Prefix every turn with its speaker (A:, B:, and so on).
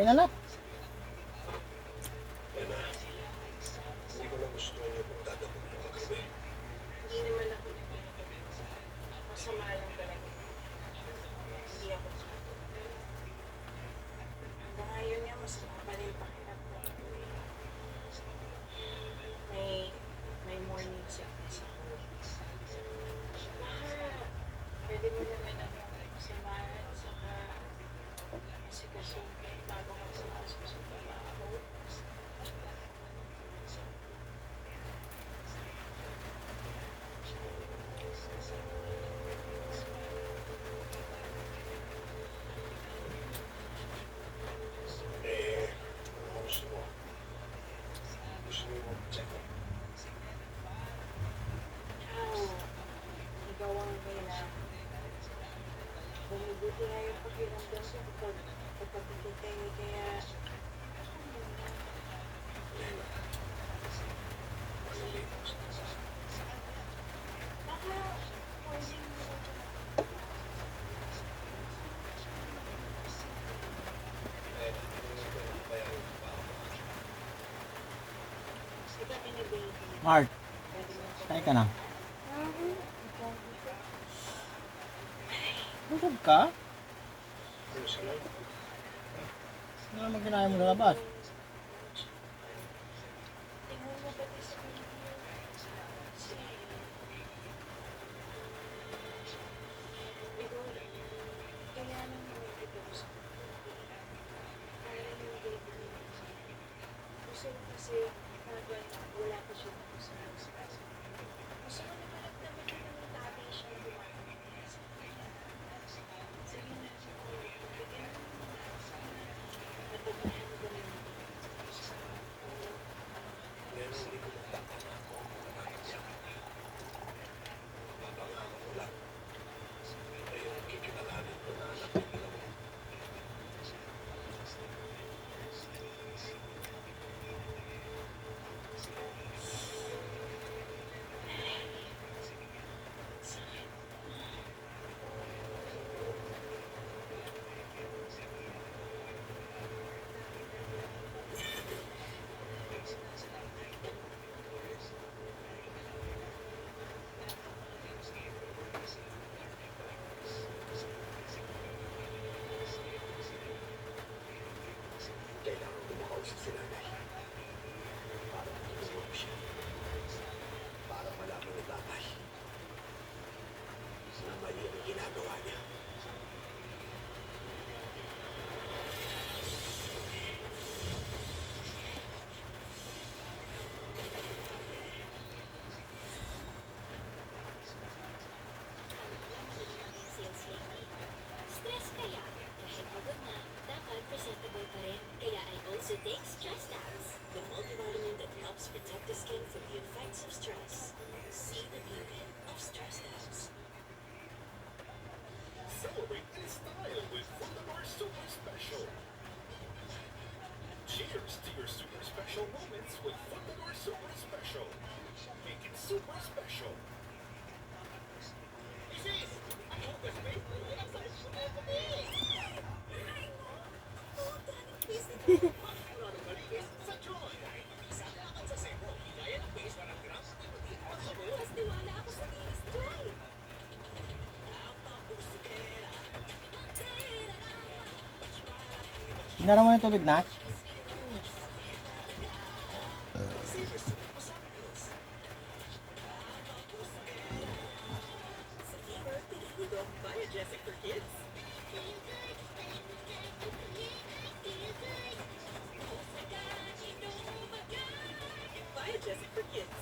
A: Ay na na.
B: Yan na. Hindi ko na gusto niyo kung dadabog mo kagabi.
C: Hindi naman ako naging masama lang talaga. Hindi ako sakot. Hanggang ngayon nga, masama pa rin pakiramdam ko. May morning sickness ako. Pwede mo naman ako samahan saka asikaso bago ka sumasok sa trabaho.
B: Ano gusto mo? Gusto mo mag-check up?
C: Ikaw ang kailangan. Bumubuti nga yung pakiramdam ko kapag pagkapagod kayo, kaya
B: Lena. Malilate ako sa trabaho.
C: baka pwede mo
B: Lena, hindi mo pwede bayaran yung trabaho mo.
C: Ikaw pinag-baby.
A: Mark,
C: Pwede mo ito.
A: tayo ka na. Busog ka?
B: Ano sila?
A: Ano naman ginaya mo sa labas?
C: Tingnan mo pati sa video. Ikaw, kaya nang nakikita ko sa para yung baby niya. Gusto ko kasi habang wala pa siya sa house. Gusto ko naman naman ng tabi siya na bumakas. Sige na, bigyan mo. Natagahan mo ba na yung
B: Lena, hindi ko magpapangako kung nakakasya. Mapapangako ko lang. Ay yung kikilalanin ko na anak ng ilaw mo. Kailangan ko makausap si nanay. Para matulungan ko siya. Para malaman ni tatay na mali ang ginagawa niya.
D: Sales lady. Stress kaya? Kahit pagod na, dapat presentable pa rin. Kaya I also take Stress Tabs, the multivitamin that helps protect the skin from the effects of stress. See the beauty of Stress Tabs.
E: Celebrate in style with Wunderbar Super Special. Cheers to your super special moments with Wunderbar Super Special. Make it super special. Isis! Ang hugas ba yung puli ang sakit ko na kami? Maraming malinis sa Joy. Sakakan sa sebo. Gaya ng base 1 grams.
D: Mas tiwala ako sa Taste Joy.
A: Sinara mo yung tubig na?
D: Biogesic for kids. Biogesic for kids.